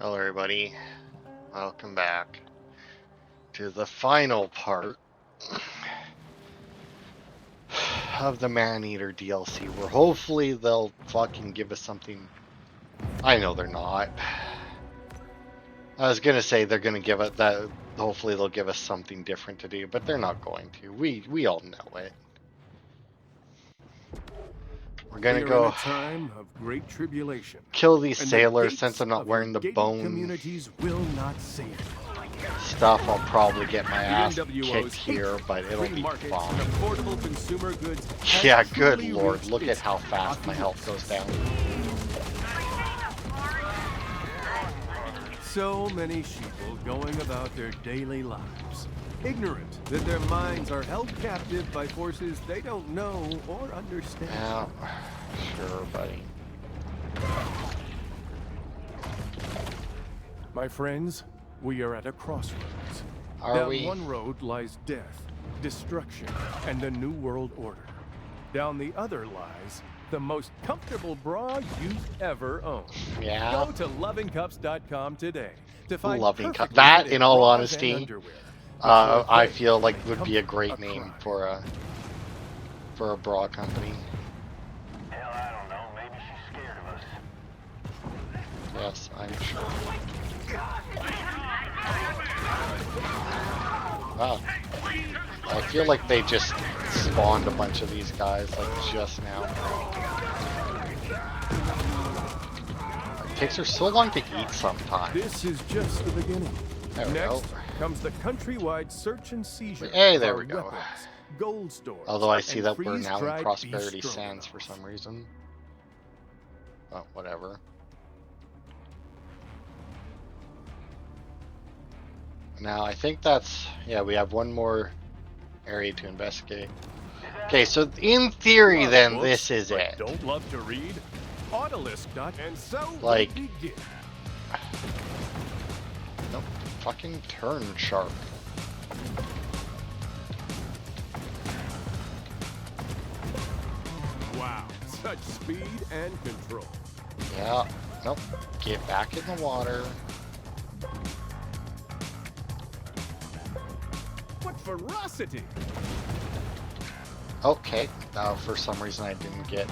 Hello everybody, welcome back to the final part of the Maneater DLC, where hopefully they'll fucking give us something. I know they're not. I was gonna say they're gonna give it that, hopefully they'll give us something different to do, but they're not going to. We all know it. We're gonna go in a time of great tribulation. kill these And sailors since I'm not wearing the bone communities will not save stuff. I'll probably get my ass NWO's kicked here, but it'll be markets fine. and affordable consumer goods. Yeah, good lord, look at how fast my health goes down. So many sheeple going about their daily lives, ignorant that their minds are held captive by forces they don't know or understand. Yeah, sure, buddy. My friends, we are at a crossroads. Are Down we? one road lies death, destruction, and a new world order. Down the other lies the most comfortable bra you've ever owned. Yeah. Go to lovingcups.com today to find Loving Cup. perfectly That, fitted in all bras honesty, and underwear. I feel like would be a great Become name a for a bra company. Hell, I don't know. Maybe she's scared of us. Yes, I'm sure. Wow. I feel like they just spawned a bunch of these guys like just now. It takes her so long to eat sometimes. This is just the beginning. There we go. Next comes the countrywide search and seizure. Hey, of there our we go. weapons, gold stores, Although I see and that we're now in freeze-dried Prosperity beef Sands stroganoff. for some reason. Oh, whatever. Now, I think that's... Yeah, we have one more area to investigate. Okay, so in theory, Love then, books, this is but it. Don't love to read? Autolist. And so Like- we begin. Nope. Fucking turn shark. Wow, such speed and control. Yeah. Nope. Get back in the water. What ferocity! Okay. Now, for some reason, I didn't get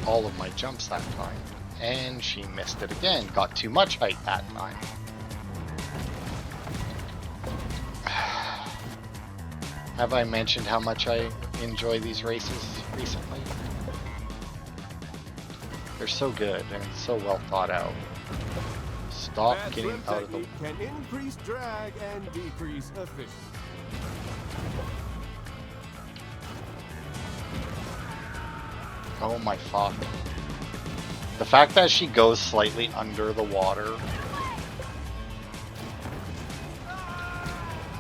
all of my jumps that time. And she missed it again. Got too much height that time. Have I mentioned how much I enjoy these races recently? They're so good and so well thought out. Stop Bad getting swim out of the... technique can increase drag and decrease efficiency. Oh my fuck. The fact that she goes slightly under the water.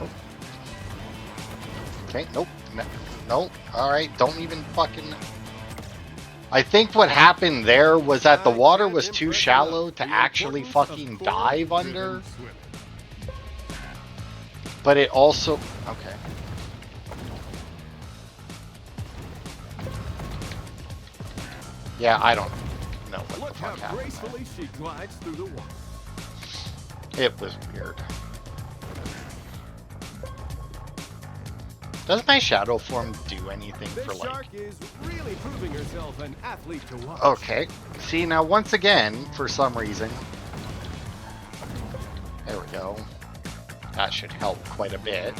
Oh. Okay, nope. No. Alright, don't even fucking... I think what happened there was that the water was too shallow to actually fucking dive under. But it also... Okay. Yeah, I don't know what Look the how fuck happened gracefully she glides through the water. there. It was weird. Does my shadow form do anything This for like... shark is really proving herself an athlete to watch. Okay. See, now once again, for some reason... There we go. That should help quite a bit.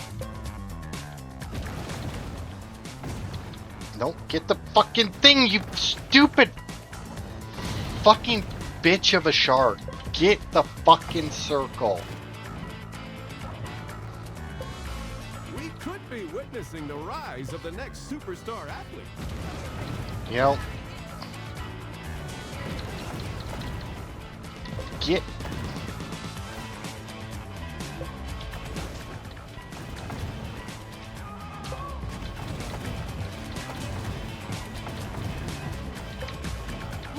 Don't get the fucking thing, you stupid fucking bitch of a shark. Get the fucking circle. We could be witnessing the rise of the next superstar athlete. You know... Get...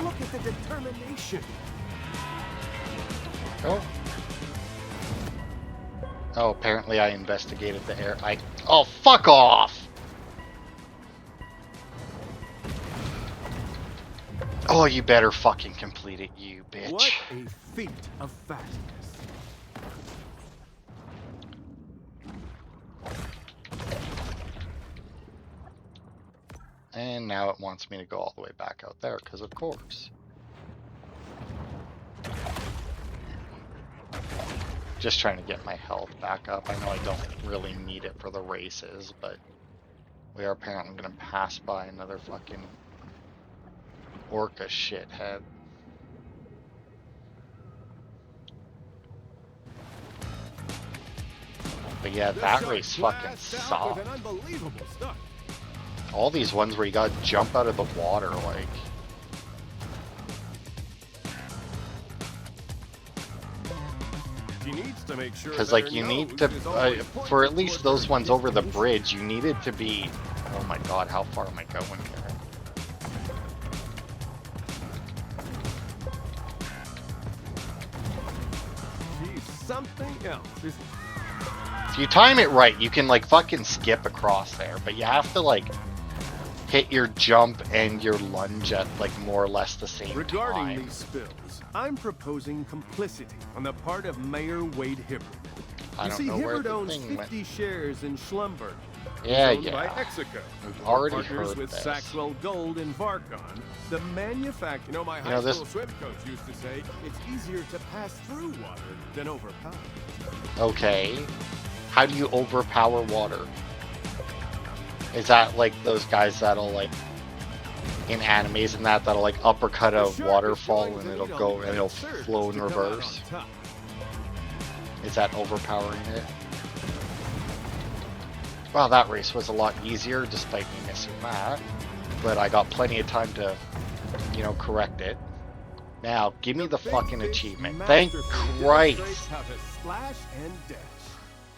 Look at the determination. Oh. Oh, apparently I investigated the air. Oh, fuck off! Oh, you better fucking complete it, you bitch. What a feat of fastness. And now it wants me to go all the way back out there, because of course. Just trying to get my health back up. I know I don't really need it for the races, but we are apparently going to pass by another fucking orca shithead. But yeah, that race fucking sucked. All these ones where you gotta jump out of the water, like. Because, like, you need to, for at least those ones over the bridge, you needed to be. Oh my god, how far am I going here? She's something else. If you time it right, you can, like, fucking skip across there, but you have to, like, hit your jump and your lunge at, like, more or less the same Regarding time. these spills, I'm proposing complicity on the part of Mayor Wade Hibbard. I You don't see, know where Hibbard the owns thing 50 went. shares in Schlumberg. Yeah, owned yeah. by Execo. We've already Partners heard with this. Saxwell Gold and Varcon, the manufacturer. You know, my high this- school swim coach used to say, it's easier to pass through water than overpower. Okay. How do you overpower water? Is that like those guys that'll, like, in animes and that'll, like, uppercut a waterfall and it'll go and it'll flow in reverse? Is that overpowering it? Well, that race was a lot easier despite me missing that. But I got plenty of time to, you know, correct it. Now, give me the fucking achievement. Thank Christ. How to slash and dash.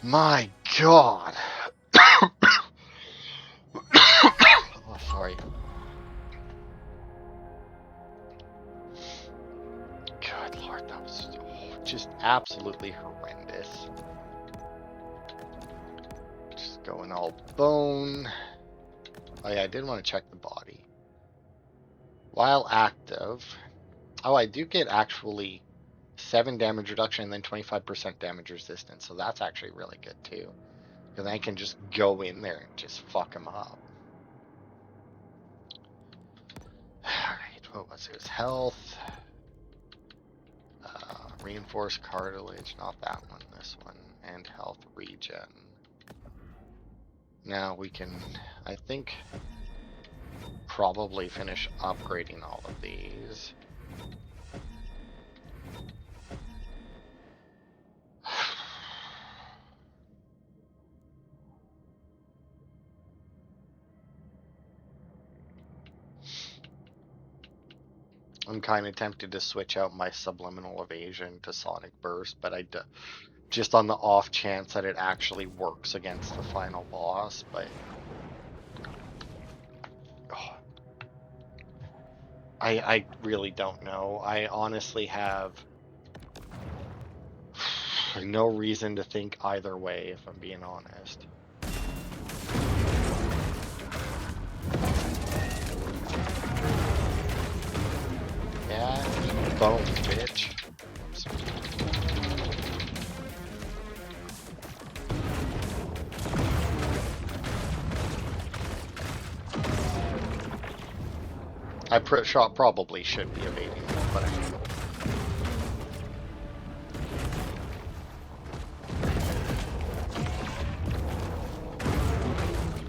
My god. Oh, sorry. Good lord, that was just absolutely horrendous. Just going all bone. Oh yeah, I did want to check the body. While active. Oh, I do get actually 7 damage reduction and then 25% damage resistance, so that's actually really good too. Because I can just go in there and just fuck him up. Alright, what was his health? Reinforced cartilage, not that one, this one. And health regen. Now we can, I think, probably finish upgrading all of these. I'm kind of tempted to switch out my subliminal evasion to sonic burst, but just on the off chance that it actually works against the final boss, but oh, I really don't know. I honestly have no reason to think either way, if I'm being honest. Yeah, bone, bitch. Oops. I probably should be evading them, but I mean.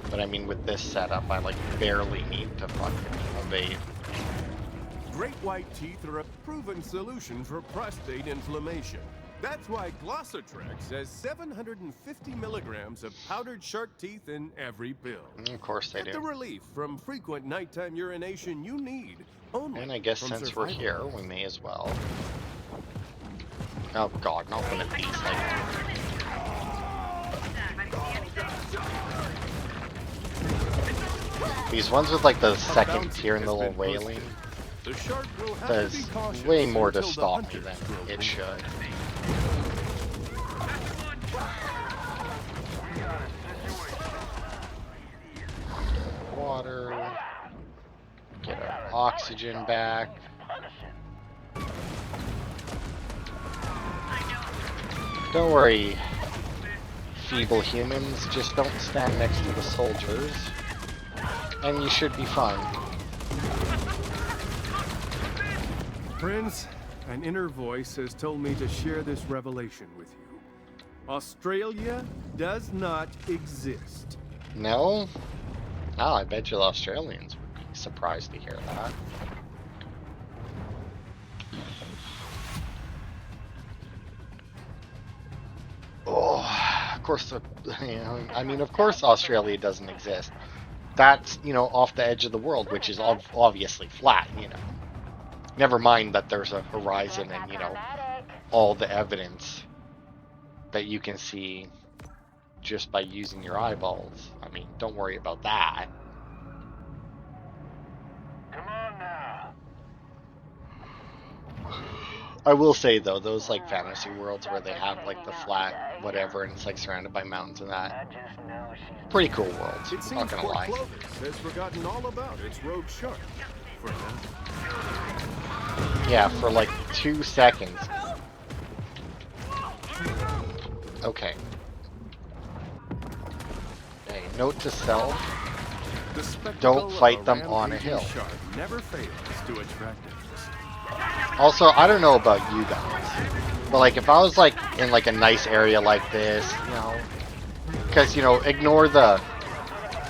But I mean, with this setup, I like barely need to fucking evade. Great white teeth are a proven solution for prostate inflammation. That's why Glossatrex has 750 milligrams of powdered shark teeth in every pill. Of course they Get do. the relief from frequent nighttime urination you need. Only And I guess from since survival. we're here, we may as well. Oh god, not one of these. These ones with like the second tier and the little railing. The shark will have Does to be cautious way more to until the stop me hunters than grow it weak. should. Water. Get our oxygen back. Don't worry, feeble humans, just don't stand next to the soldiers, and you should be fine. Friends, an inner voice has told me to share this revelation with you. Australia does not exist. No? Oh, I bet you the Australians would be surprised to hear that. Oh, of course, I mean, of course Australia doesn't exist. That's, off the edge of the world, which is obviously flat, Never mind that there's a horizon and, all the evidence that you can see just by using your eyeballs. I mean, don't worry about that. Come on now. I will say though, those like fantasy worlds where they have like the flat whatever and it's like surrounded by mountains and I that, just know she's pretty cool worlds. It Not seems gonna Port lie. Clovis has forgotten all about its rogue shark. For now. Yeah, for like 2 seconds. Okay. Okay, note to self. The spectacle Don't fight of them on a rampaging hill. Shark never fails to attract interest. Also, I don't know about you guys, but like if I was like in like a nice area like this, because ignore the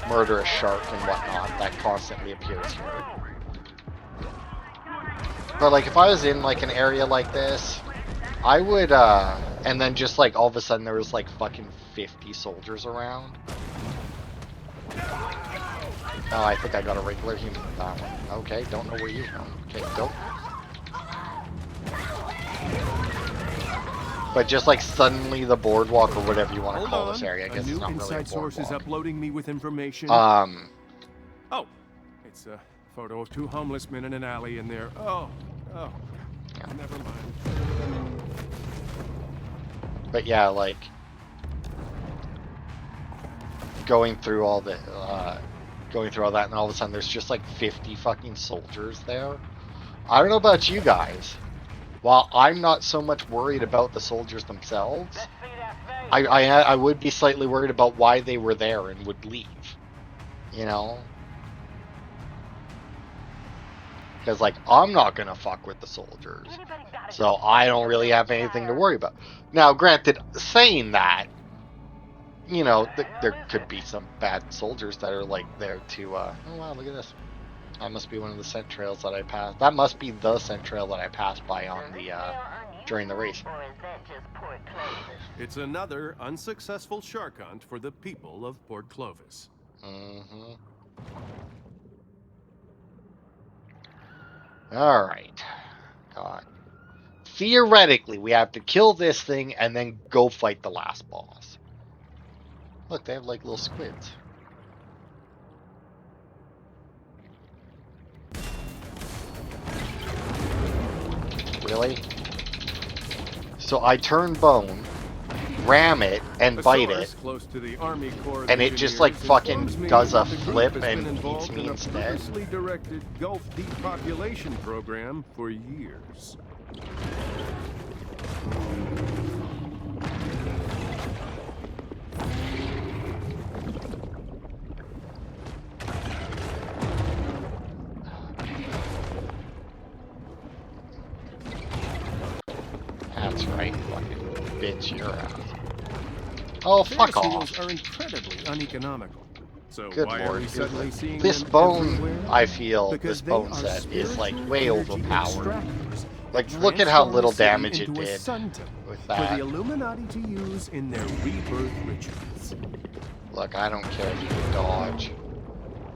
murderous shark and whatnot that constantly appears here. But like if I was in like an area like this, I would and then just like all of a sudden there was like fucking 50 soldiers around. Oh, I think I got a regular human with that one. Okay, don't know where you're from. Okay, don't. But just like suddenly the boardwalk or whatever you want to Hold call on. this area, I guess a new it's not really a inside source is boardwalk. uploading me with information. Oh, it's a photo of 2 homeless men in an alley in there. Oh, never mind. But yeah, like going through all that, and all of a sudden there's just like 50 fucking soldiers there. I don't know about you guys. While I'm not so much worried about the soldiers themselves, Let's see that face. I would be slightly worried about why they were there and would leave. Because like I'm not gonna fuck with the soldiers, Anybody got a so I don't really have anything to worry about. Now, granted, saying that, there could be some bad soldiers that are like there to. Oh wow, look at this. That must be one of the scent trails that I passed. That must be the scent trail that I passed by on the during the race. Or is that just Port Clovis? It's another unsuccessful shark hunt for the people of Port Clovis. Mm-hmm. All right. God. Theoretically, we have to kill this thing and then go fight the last boss. Look, they have like little squids. Really? So I turn bone, ram it, and A bite source it, close to the Army Corps of and it just like Engineers fucking informs me does a that the group flip has been and involved eats me in a instead. purposely directed Gulf depopulation program for years. That's right, fucking bitch, you're out. Oh, fuck Ferris off. wheels are incredibly uneconomical. So Good why are lord. we suddenly seeing This them bone, everywhere? I feel, Because this they bone are set is like spiritual way energy overpowered. extractors Like, that look at how transform little a city damage it into a did sun temple with for that. the Illuminati to use in their rebirth rituals. Look, I don't care if you dodge.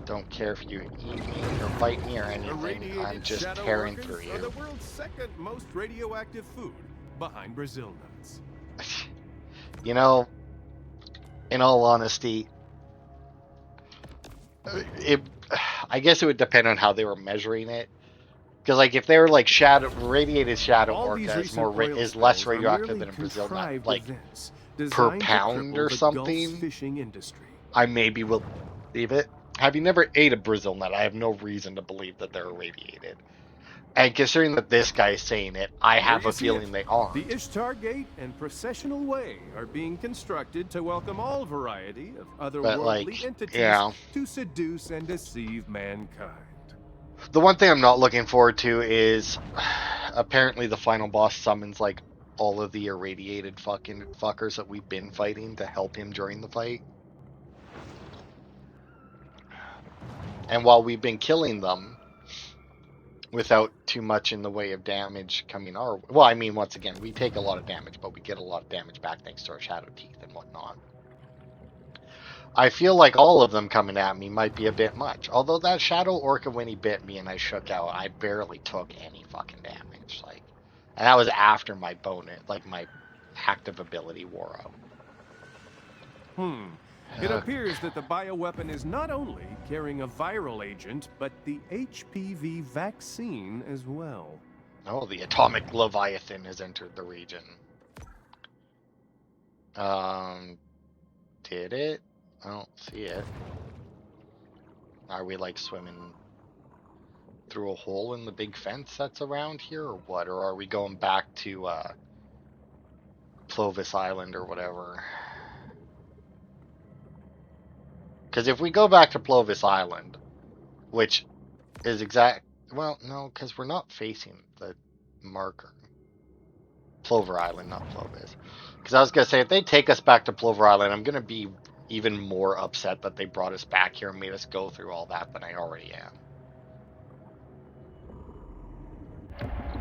Don't care if you eat me or bite me or anything. I'm Irradiated just shadow tearing workers through are the you. world's second most radioactive food, behind Brazil nuts. In all honesty, I guess it would depend on how they were measuring it. Because like if they were like radiated shadow All these orca is recent oil is less spills are radioactive merely than in Brazil, not contrived like events per designed to pound cripple or the Gulf's something. fishing industry. I maybe will believe it. Having never ate a Brazil nut, I have no reason to believe that they're irradiated. And considering that this guy is saying it, I There have you a see it. feeling they aren't. The Ishtar Gate and Processional Way are being constructed to welcome all variety of But, otherworldly like, entities yeah. to seduce and deceive mankind. The one thing I'm not looking forward to is apparently the final boss summons, like, all of the irradiated fucking fuckers that we've been fighting to help him during the fight. And while we've been killing them without too much in the way of damage coming our way, well, I mean, once again, we take a lot of damage, but we get a lot of damage back thanks to our shadow teeth and whatnot. I feel like all of them coming at me might be a bit much. Although that shadow orca, when he bit me and I shook out, I barely took any fucking damage. Like, and that was after my bonus, like my active ability wore out. It appears that the bioweapon is not only carrying a viral agent, but the HPV vaccine as well. Oh, the atomic leviathan has entered the region. Did it? I don't see it. Are we like swimming through a hole in the big fence that's around here, or what? Or are we going back to Plovis Island or whatever? Because if we go back to Plovis Island, which is well, no, because we're not facing the marker. Plover Island, not Plovis. Because I was going to say, if they take us back to Plover Island, I'm going to be even more upset that they brought us back here and made us go through all that than I already am.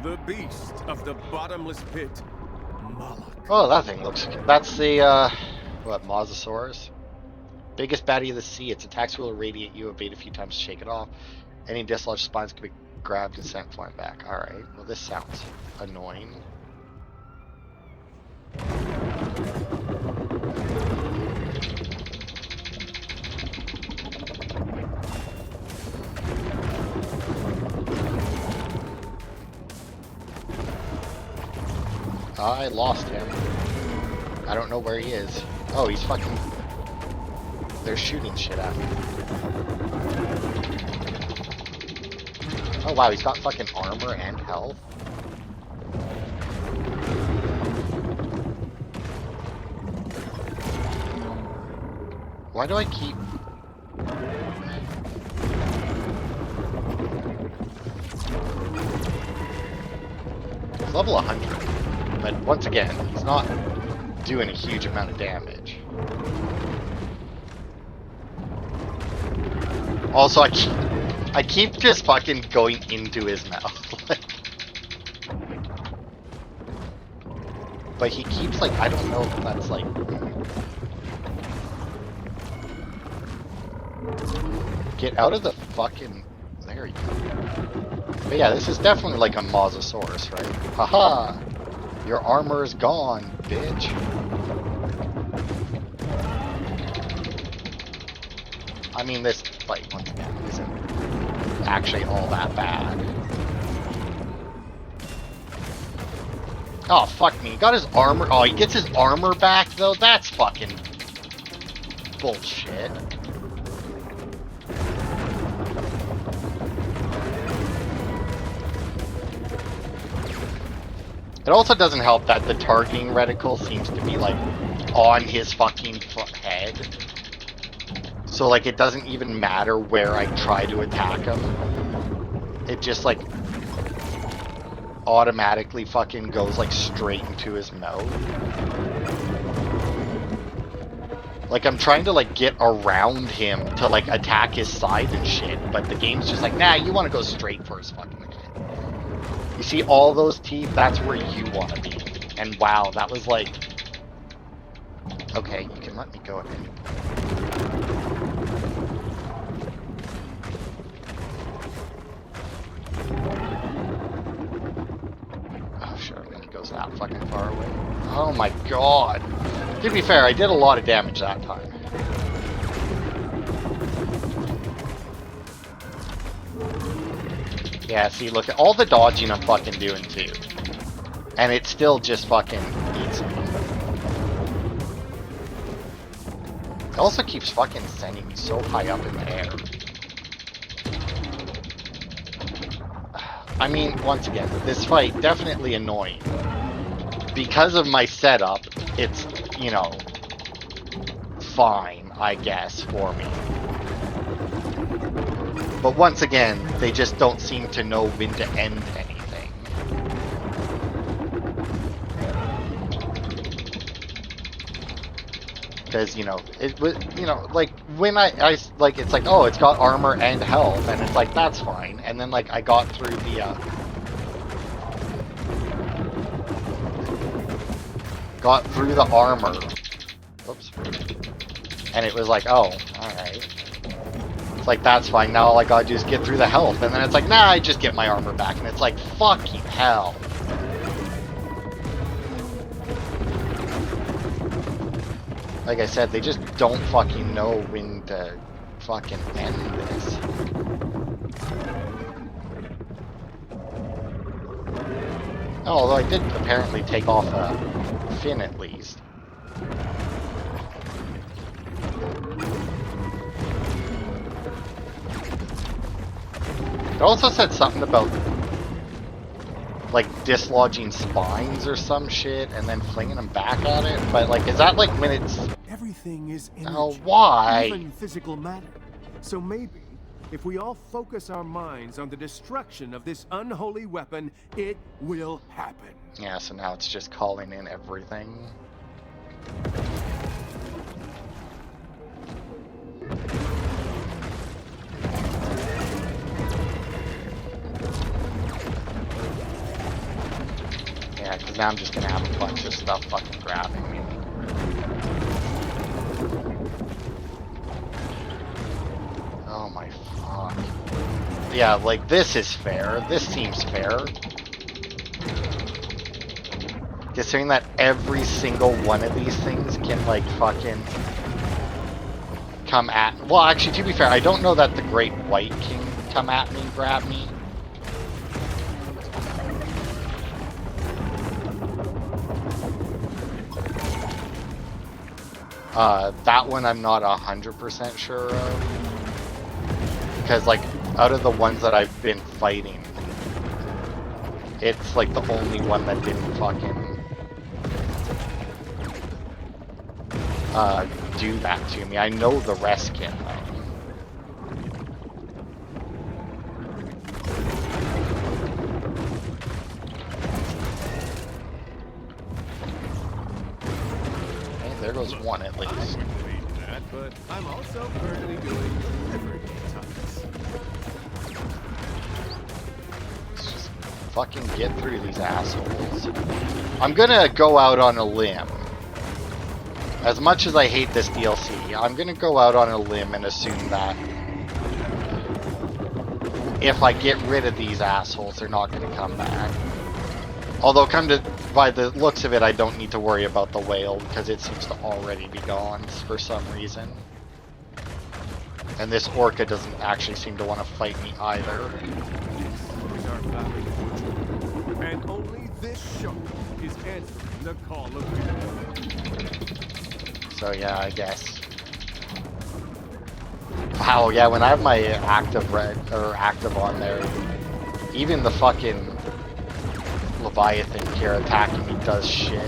The beast of the bottomless pit, Moloch. Oh, that thing looks good. That's the, what, Mosasaurus? Biggest baddie of the sea. Its attacks will irradiate you. Evade a few times to shake it off. Any dislodged spines can be grabbed and sent flying back. Alright, well this sounds annoying. I lost him. I don't know where he is. Oh, he's fucking... They're shooting shit at me. Oh wow, he's got fucking armor and health. Why do I keep... He's level 100. But once again, he's not doing a huge amount of damage. Also, I keep just fucking going into his mouth. But he keeps, like, I don't know if that's, like... Get out of the fucking... There you go. But yeah, this is definitely like a Mosasaurus, right? Haha! Your armor is gone, bitch. I mean, this fight, once again, isn't actually all that bad. Oh, fuck me. He got his armor... Oh, he gets his armor back, though? That's fucking... bullshit. It also doesn't help that the targeting reticle seems to be, like, on his fucking head. So, like, it doesn't even matter where I try to attack him. It just, like, automatically fucking goes, like, straight into his mouth. Like, I'm trying to, like, get around him to, like, attack his side and shit, but the game's just like, nah, you want to go straight for his fucking head. You see all those teeth? That's where you want to be. And wow, that was like... Okay, you can let me go ahead. Oh, sure, and then he goes that fucking far away. Oh my god. To be fair, I did a lot of damage that time. Yeah, see, look at all the dodging I'm fucking doing too. And it still just fucking eats me. It also keeps fucking sending me so high up in the air. I mean, once again, this fight definitely annoying. Because of my setup, it's, you know, fine, I guess, for me. But once again, they just don't seem to know when to end anything. Because, you know, it was, you know, like, when I like, it's like, oh, it's got armor and health, and it's like, that's fine. And then, like, I got through the, armor. Whoops. And it was like, oh, alright. It's like, that's fine, now all I gotta do is get through the health. And then it's like, nah, I just get my armor back. And it's like, fucking hell. Like I said, they just don't fucking know when to fucking end this. Oh, although I did apparently take off a fin at least. It also said something about, like, dislodging spines or some shit and then flinging them back at it. But, like, is that, like, when it's... Everything is energy. Oh, why? Even physical matter. So maybe, if we all focus our minds on the destruction of this unholy weapon, it will happen. Yeah, so now it's just calling in everything. Yeah, because now I'm just gonna have a bunch of stuff fucking grabbing me. Oh my fuck. Yeah, like, this is fair. This seems fair. Considering that every single one of these things can, like, fucking come at... Well, actually, to be fair, I don't know that the Great White can come at me and grab me. That one I'm not 100% sure of. Because, like, out of the ones that I've been fighting, it's, like, the only one that didn't fucking do that to me. I know the rest can, though. Okay, there goes one at least. I can believe that, but I'm also currently doing delivery tasks. Let's just fucking get through these assholes. I'm gonna go out on a limb. As much as I hate this DLC, I'm gonna go out on a limb and assume that if I get rid of these assholes, they're not gonna come back. Although, by the looks of it, I don't need to worry about the whale because it seems to already be gone for some reason. And this orca doesn't actually seem to want to fight me either. This is our valley fortune, and only this shark is answering the call of duty. So yeah, I guess. Wow, yeah, when I have my active on there, even the fucking Leviathan here attacking me does shit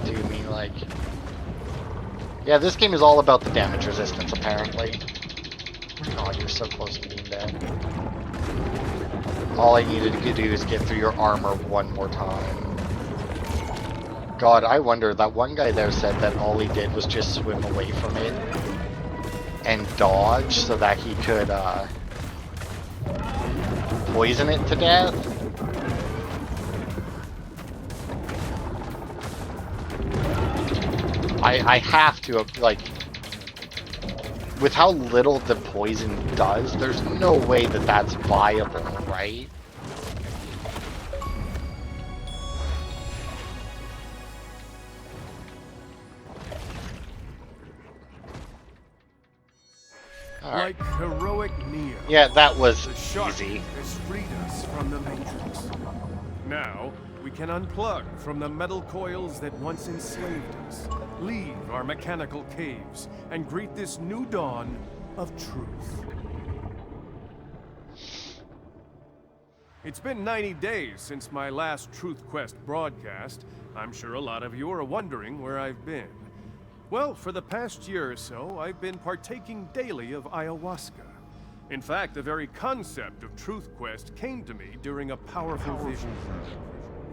to me, like... Yeah, this game is all about the damage resistance, apparently. God, you're so close to being dead. All I needed to do is get through your armor one more time. God, I wonder, that one guy there said that all he did was just swim away from it and dodge so that he could poison it to death. I have to, like, with how little the poison does, there's no way that that's viable, right? Like heroic Neo. Yeah, that was The shark easy. has freed us from the Matrix. Now, we can unplug from the metal coils that once enslaved us, leave our mechanical caves, and greet this new dawn of truth. It's been 90 days since my last Truth Quest broadcast. I'm sure a lot of you are wondering where I've been. Well, for the past year or so, I've been partaking daily of ayahuasca. In fact, the very concept of Truth Quest came to me during a powerful vision.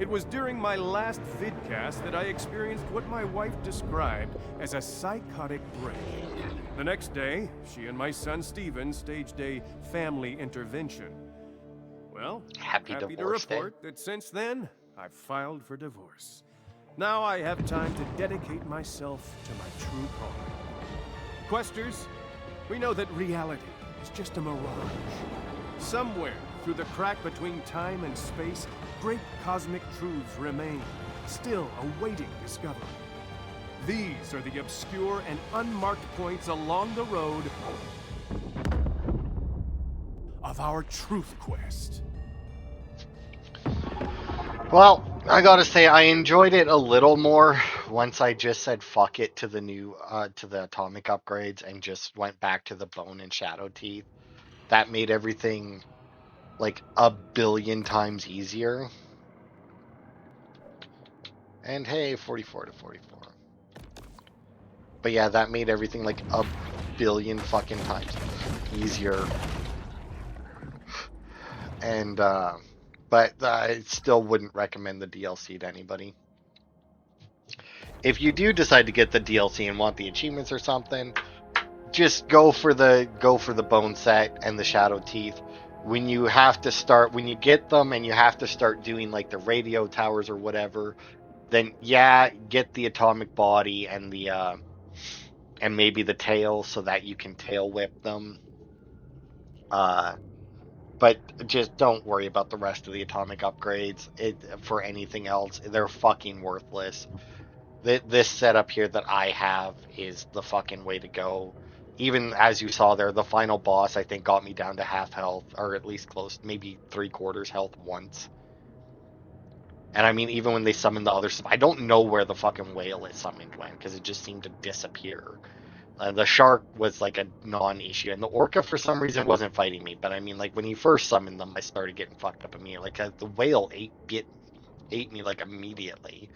It was during my last vidcast that I experienced what my wife described as a psychotic break. The next day, she and my son Steven staged a family intervention. Well, Happy to divorce day. report that since then, I've filed for divorce. Now I have time to dedicate myself to my true calling. Questers, we know that reality is just a mirage. Somewhere through the crack between time and space, great cosmic truths remain, still awaiting discovery. These are the obscure and unmarked points along the road of our Truth Quest. Well, I gotta say, I enjoyed it a little more once I just said fuck it to the new, to the atomic upgrades and just went back to the bone and shadow teeth. That made everything like a billion times easier. And hey, 44 to 44. But yeah, that made everything like a billion fucking times easier. And, but I still wouldn't recommend the DLC to anybody. If you do decide to get the DLC and want the achievements or something, just go for the bone set and the shadow teeth. When you get them and you have to start doing like the radio towers or whatever, then yeah, get the atomic body and the and maybe the tail so that you can tail whip them. But just don't worry about the rest of the atomic upgrades. For anything else, they're fucking worthless. This setup here that I have is the fucking way to go. Even as you saw there, the final boss I think got me down to half health, or at least close, maybe 3/4 health once. And I mean, even when they summoned the other stuff, I don't know where the fucking whale it summoned went because it just seemed to disappear. The shark was like a non-issue, and the orca for some reason wasn't fighting me. But I mean, like when he first summoned them, I started getting fucked up immediately. Like the whale ate me like immediately,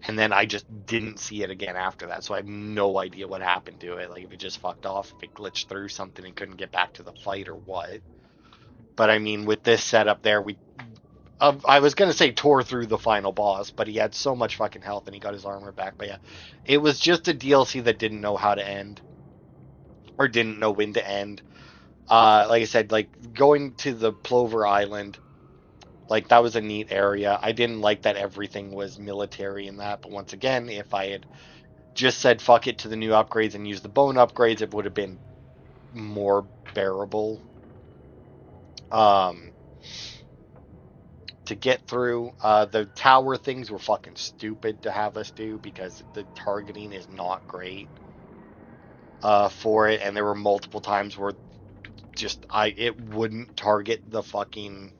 and then I just didn't see it again after that. So I have no idea what happened to it. Like if it just fucked off, if it glitched through something and couldn't get back to the fight or what. But I mean, with this setup there, I was gonna say tore through the final boss, but he had so much fucking health and he got his armor back. But yeah, it was just a DLC that didn't know how to end or didn't know when to end. Like I said, like going to the Plover Island, like that was a neat area. I didn't like that everything was military in that, but once again, if I had just said fuck it to the new upgrades and used the bone upgrades, it would have been more bearable. To get through. The tower things were fucking stupid to have us do because the targeting is not great for it, and there were multiple times where just it wouldn't target the fucking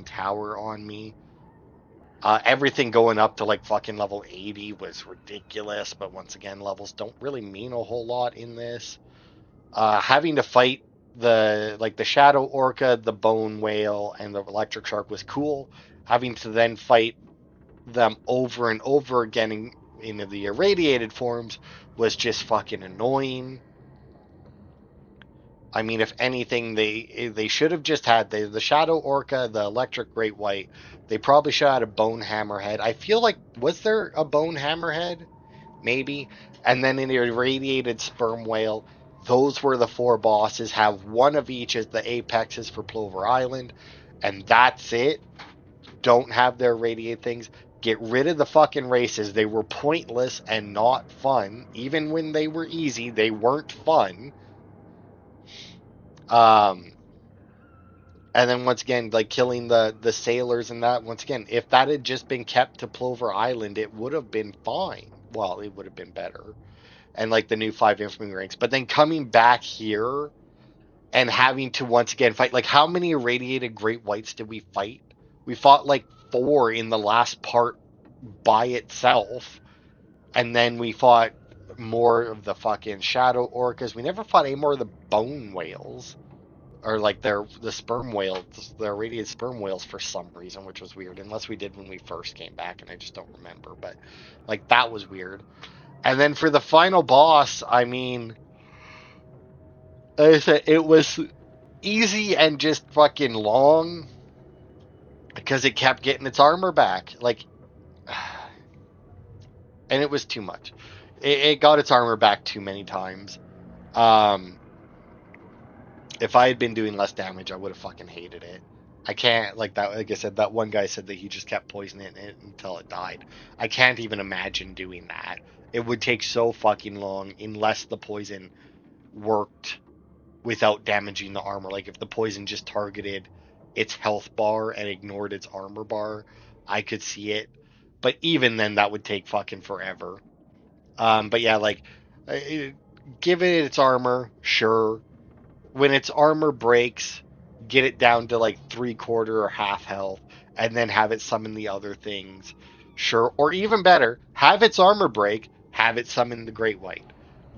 tower on me. Everything going up to like fucking level 80 was ridiculous, but once again, levels don't really mean a whole lot in this. Having to fight the shadow orca, the bone whale, and the electric shark was cool. Having to then fight them over and over again in the irradiated forms was just fucking annoying. I mean, if anything, they should have just had the shadow orca, the electric great white. They probably should have had a bone hammerhead. I feel like, was there a bone hammerhead? Maybe. And then in the irradiated sperm whale, those were the 4 bosses. Have one of each as the apexes for Plover Island, and that's it. Don't have their radiate things. Get rid of the fucking races. They were pointless and not fun. Even when they were easy, they weren't fun. And then once again, like killing the sailors and that, once again, if that had just been kept to Plover Island, it would have been fine. Well, it would have been better. And like the new 5 infamy ranks. But then coming back here and having to once again fight, like how many irradiated great whites did we fight? We fought like 4 in the last part by itself. And then we fought more of the fucking shadow orcas. We never fought any more of the bone whales. or like the sperm whales, the irradiated sperm whales for some reason, which was weird. Unless we did when we first came back, and I just don't remember. But like that was weird. And then for the final boss, I mean, like I said, it was easy and just fucking long because it kept getting its armor back. Like, and it was too much. It got its armor back too many times. Um, if I had been doing less damage, I would have fucking hated it. I can't like that. Like I said, that one guy said that he just kept poisoning it until it died. I can't even imagine doing that. It would take so fucking long unless the poison worked without damaging the armor. Like if the poison just targeted its health bar and ignored its armor bar, I could see it. But even then, that would take fucking forever. But yeah, like uh, give it its armor, sure. When its armor breaks, get it down to like 3/4 or half health, and then have it summon the other things, sure. Or even better, have its armor break, have it summon the Great White.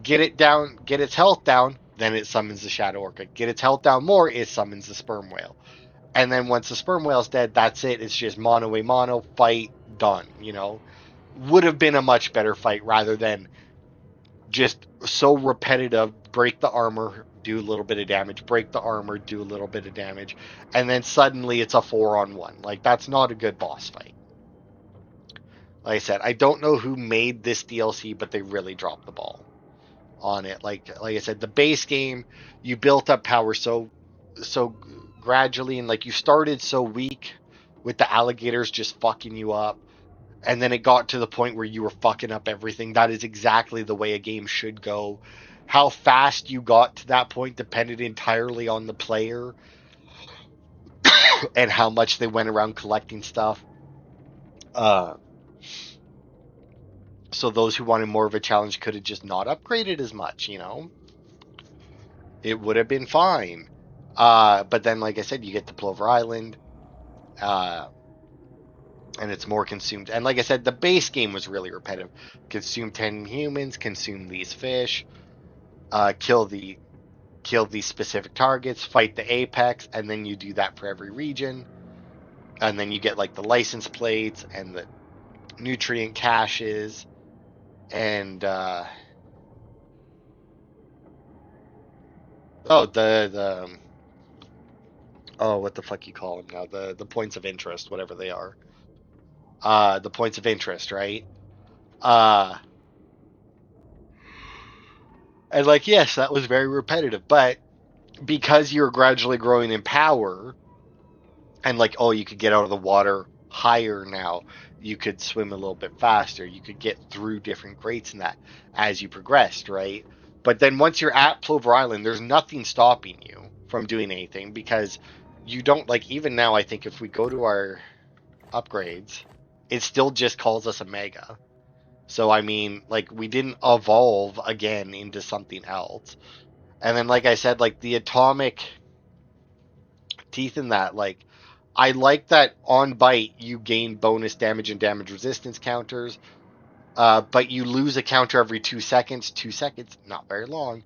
Get it down, get its health down, then it summons the Shadow Orca. Get its health down more, it summons the Sperm Whale. And then once the Sperm Whale's dead, that's it. It's just mono a mono, fight, done, you know? Would have been a much better fight rather than just so repetitive. Break the armor, do a little bit of damage, break the armor, do a little bit of damage, and then suddenly it's a 4-on-1. Like, that's not a good boss fight. Like I said, I don't know who made this DLC, but they really dropped the ball on it. Like I said, the base game, you built up power so gradually, and like you started so weak with the alligators just fucking you up, and then it got to the point where you were fucking up everything. That is exactly the way a game should go. How fast you got to that point depended entirely on the player and how much they went around collecting stuff. Uh, so those who wanted more of a challenge could have just not upgraded as much, you know? It would have been fine. But then, like I said, you get to Plover Island, and it's more consumed. And like I said, the base game was really repetitive. Consume 10 humans, consume these fish, kill these specific targets, fight the apex, and then you do that for every region. And then you get like the license plates and the nutrient caches and what the fuck you call them now, the points of interest, whatever they are, the points of interest, right? uh and like, yes, that was very repetitive, but because you're gradually growing in power, and like, oh, you could get out of the water higher now, you could swim a little bit faster, you could get through different grates and that as you progressed, right? But then once you're at Plover Island, there's nothing stopping you from doing anything, because you don't, like, even now, I think if we go to our upgrades, it still just calls us a mega. So I mean, like, we didn't evolve again into something else. And then, like I said, like the atomic teeth in that, like, I like that on bite you gain bonus damage and damage resistance counters, but you lose a counter every 2 seconds. 2 seconds, not very long,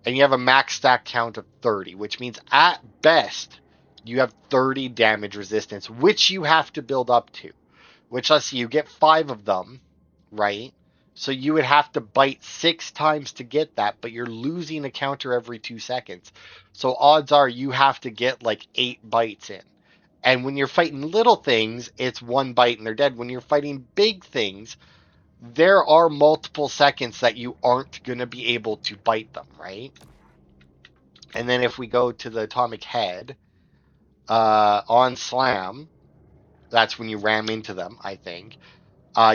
and you have a max stack count of 30, which means at best you have 30 damage resistance, which you have to build up to. Which, let's see, you get 5 of them, right? So you would have to bite 6 times to get that, but you're losing a counter every 2 seconds. So odds are you have to get like 8 bites in. And when you're fighting little things, it's 1 bite and they're dead. When you're fighting big things, there are multiple seconds that you aren't going to be able to bite them, right? And then if we go to the atomic head, on slam, that's when you ram into them, I think.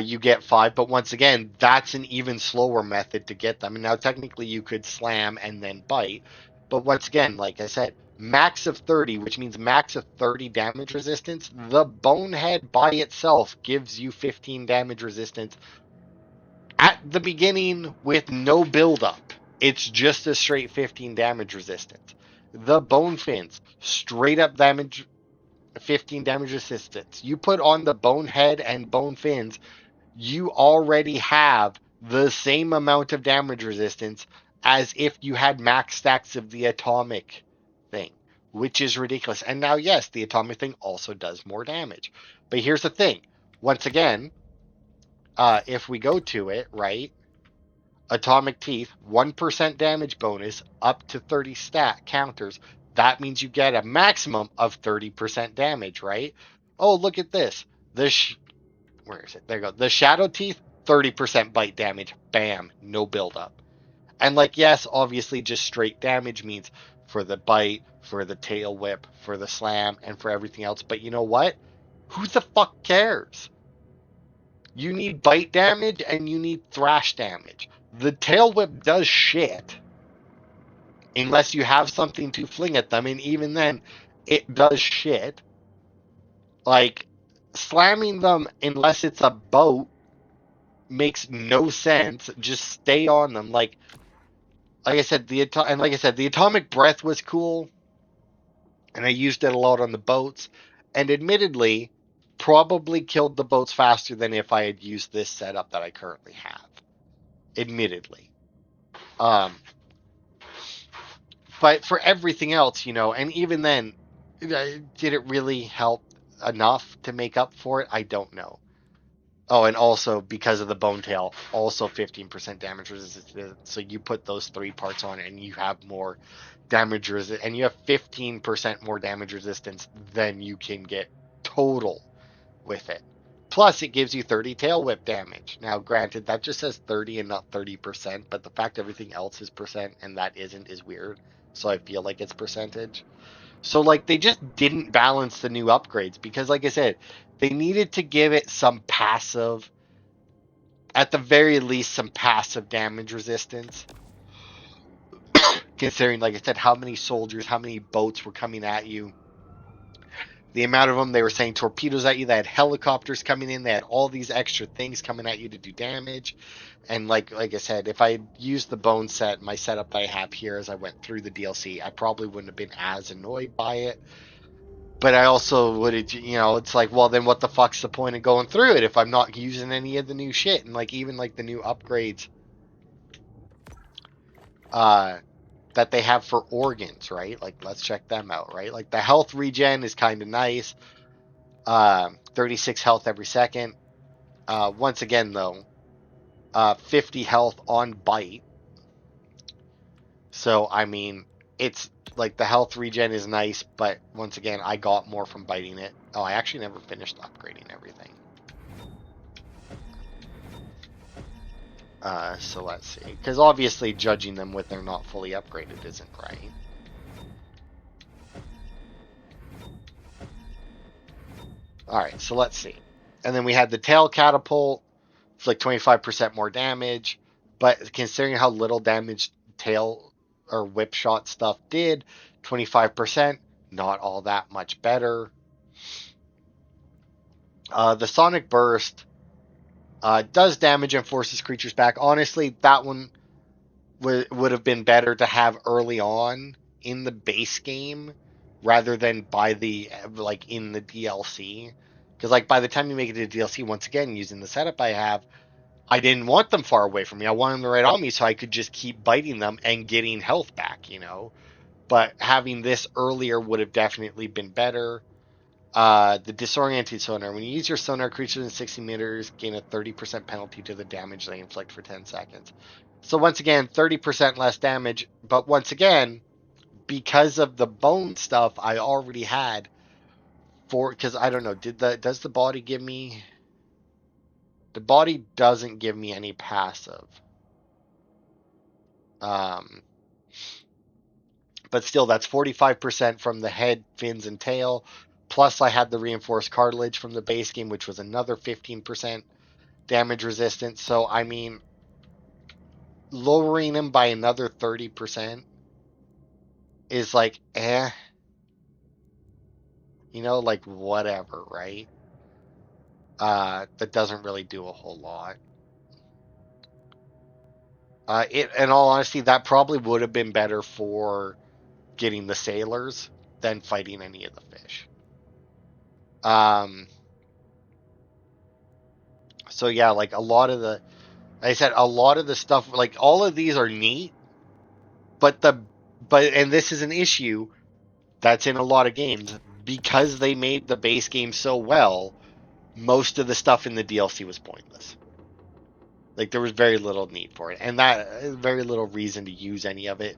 You get 5, but once again, that's an even slower method to get them. And now technically you could slam and then bite, but once again, like I said, max of 30, which means max of 30 damage resistance. The bonehead by itself gives you 15 damage resistance at the beginning with no buildup. It's just a straight 15 damage resistance. The bone fins, straight up damage, 15 damage resistance. You put on the bonehead and bone fins, you already have the same amount of damage resistance as if you had max stacks of the atomic thing, which is ridiculous. And now, yes, the atomic thing also does more damage. But here's the thing. Once again, if we go to it, right? Atomic Teeth, 1% damage bonus up to 30 stat counters. That means you get a maximum of 30% damage, right? Oh, look at this. Where is it? There you go. The Shadow Teeth, 30% bite damage. Bam. No buildup. And like, yes, obviously just straight damage means for the bite, for the tail whip, for the slam, and for everything else. But you know what? Who the fuck cares? You need bite damage and you need thrash damage. The tail whip does shit unless you have something to fling at them, and even then, it does shit. Like, slamming them unless it's a boat makes no sense. Just stay on them. Like I said, the atomic breath was cool, and I used it a lot on the boats, and admittedly, probably killed the boats faster than if I had used this setup that I currently have. Admittedly. Um, but for everything else, and even then, did it really help enough to make up for it? I don't know. Oh, and also because of the bone tail, also 15% damage resistance. So you put those three parts on, and you have more damage resistance, and you have 15% more damage resistance than you can get total with it. Plus, it gives you 30 tail whip damage. Now, granted, that just says 30 and not 30%, but the fact everything else is percent and that isn't is weird. So I feel like it's percentage. So, like, they just didn't balance the new upgrades because, like I said, they needed to give it some passive, at the very least, some passive damage resistance. Considering, like I said, how many soldiers, how many boats were coming at you. The amount of them, they were saying torpedoes at you, they had helicopters coming in, they had all these extra things coming at you to do damage. And like I said, if I had used the bone set, my setup that I have here as I went through the DLC, I probably wouldn't have been as annoyed by it. But I also would have, it's like, well, then what the fuck's the point of going through it if I'm not using any of the new shit? And like, even like the new upgrades that they have for organs, right? Like, let's check them out, right? Like, the health regen is kind of nice. 36 health every second. Once again, though, 50 health on bite. So, I mean, it's like the health regen is nice, but once again, I got more from biting it. Oh, I actually never finished upgrading everything. So let's see. Because obviously, judging them with they're not fully upgraded isn't right. Alright, so let's see. And then we had the tail catapult. It's like 25% more damage. But considering how little damage tail or whip shot stuff did, 25%, not all that much better. The Sonic Burst does damage and forces creatures back. Honestly, that one would have been better to have early on in the base game rather than in the DLC. Because like by the time you make it to the DLC, once again, using the setup I have, I didn't want them far away from me. I wanted them right on me so I could just keep biting them and getting health back, But having this earlier would have definitely been better. The disoriented sonar. When you use your sonar, creatures in 60 meters gain a 30% penalty to the damage they inflict for 10 seconds. So once again, 30% less damage. But once again, because of the bone stuff I already had because I don't know, does the body give me? The body doesn't give me any passive. But still, that's 45% from the head, fins, and tail. Plus, I had the reinforced cartilage from the base game, which was another 15% damage resistance. So, I mean, lowering him by another 30% is like, like whatever, right? That doesn't really do a whole lot. In all honesty, that probably would have been better for getting the sailors than fighting any of the fish. So yeah, like a lot of the stuff, like all of these are neat, and this is an issue, that's in a lot of games, because they made the base game so well, most of the stuff in the DLC was pointless. Like there was very little need for it, and that very little reason to use any of it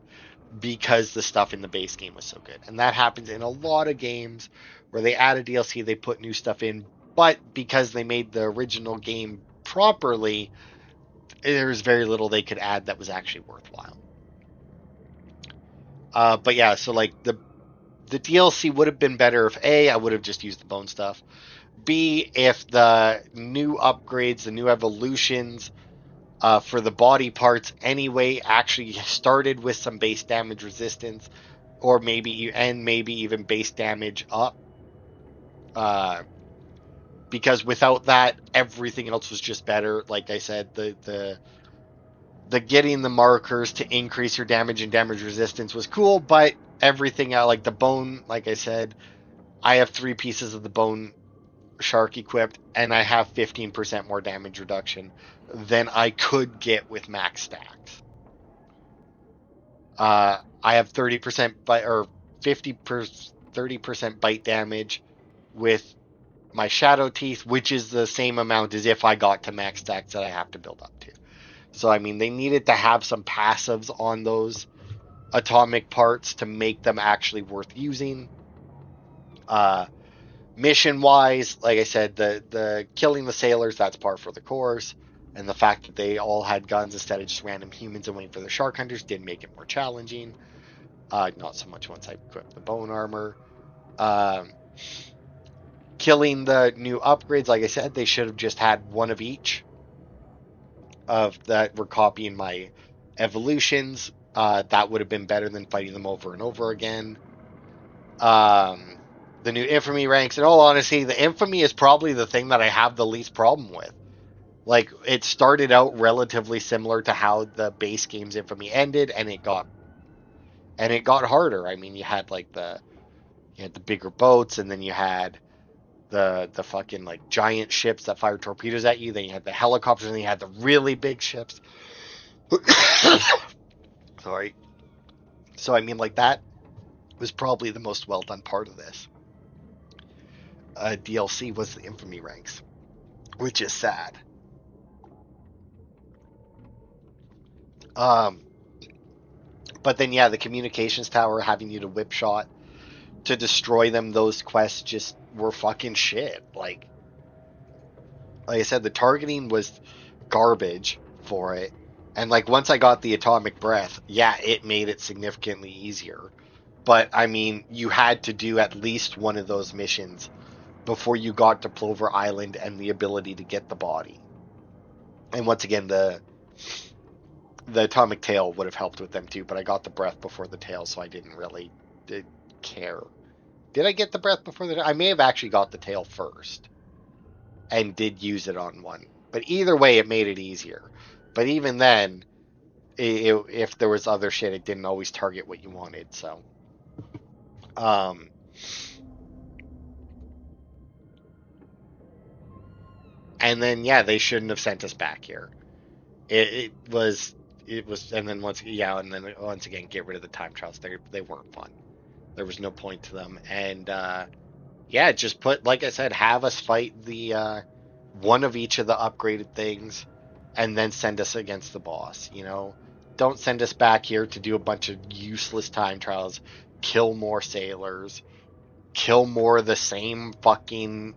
because the stuff in the base game was so good. And that happens in a lot of games where they add a DLC, they put new stuff in, but because they made the original game properly, there's very little they could add that was actually worthwhile. But yeah, so like the DLC would have been better if A, I would have just used the bone stuff. B, if the new upgrades, the new evolutions for the body parts anyway actually started with some base damage resistance, or maybe even base damage up. Because without that, everything else was just better. Like I said, the getting the markers to increase your damage and damage resistance was cool, but everything else, like the bone, like I said, I have 3 pieces of the bone shark equipped, and I have 15% more damage reduction than I could get with max stacks. I have 30% bite or 30% bite damage with my shadow teeth, which is the same amount as if I got to max stacks that I have to build up to. So I mean, they needed to have some passives on those atomic parts to make them actually worth using. Mission wise, like I said, the killing the sailors, that's par for the course, and the fact that they all had guns instead of just random humans and waiting for the shark hunters did make it more challenging. Not so much once I equipped the bone armor. Killing the new upgrades, like I said, they should have just had one of each of that were copying my evolutions. That would have been better than fighting them over and over again. The new infamy ranks, in all honesty, the infamy is probably the thing that I have the least problem with. Like, it started out relatively similar to how the base game's infamy ended, and it got harder. I mean, you had the bigger boats, and then you had the fucking like giant ships that fired torpedoes at you. Then you had the helicopters, and then you had the really big ships. Sorry. So I mean, like, that was probably the most well done part of this. DLC was the infamy ranks, which is sad. But then yeah, the communications tower having you to whip shot to destroy them, those quests just were fucking shit. Like I said, the targeting was garbage for it. And like once I got the atomic breath, yeah, it made it significantly easier. But I mean, you had to do at least one of those missions before you got to Plover Island and the ability to get the body. And once again, the atomic tail would have helped with them too, but I got the breath before the tail, so I didn't really care. Did I get the breath before the tail? I may have actually got the tail first and did use it on one. But either way, it made it easier. But even then, if there was other shit, it didn't always target what you wanted, so. And then, yeah, they shouldn't have sent us back here. It was, and then once again, get rid of the time trials. They weren't fun. There was no point to them. And, yeah, just put, like I said, have us fight the, one of each of the upgraded things, and then send us against the boss, you know? Don't send us back here to do a bunch of useless time trials, kill more sailors, kill more of the same fucking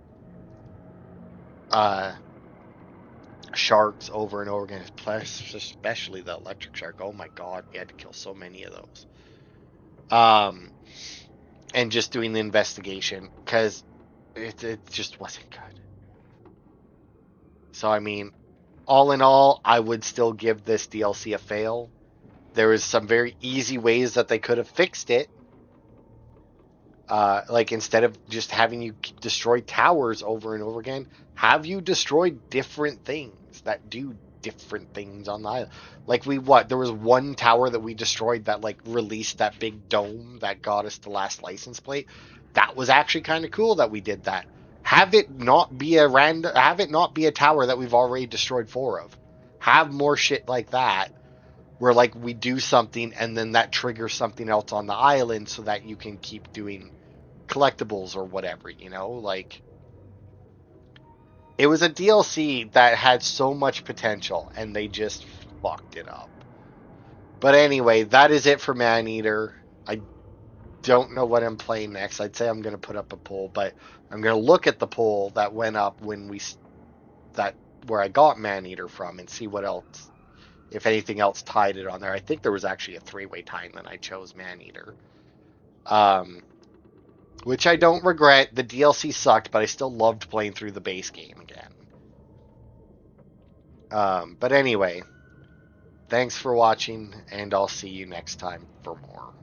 sharks over and over again, especially the electric shark. Oh my god, we had to kill so many of those. And just doing the investigation, because it just wasn't good. So I mean, all in all, I would still give this DLC a fail. There was some very easy ways that they could have fixed it. Like, instead of just having you destroy towers over and over again, have you destroy different things that do different things on the island. Like, there was one tower that we destroyed that, like, released that big dome that got us the last license plate. That was actually kind of cool that we did that. Have it not be a tower that we've already destroyed 4 of. Have more shit like that. where like we do something and then that triggers something else on the island so that you can keep doing collectibles or whatever, you know? Like it was a DLC that had so much potential and they just fucked it up. But anyway, that is it for Maneater. I don't know what I'm playing next. I'd say I'm going to put up a poll, but I'm going to look at the poll that went up when that where I got Maneater from and see what else, if anything else tied it on there. I think there was actually a three-way tie and then I chose Maneater. Um, which I don't regret. The DLC sucked, but I still loved playing through the base game again. But anyway, thanks for watching, and I'll see you next time for more.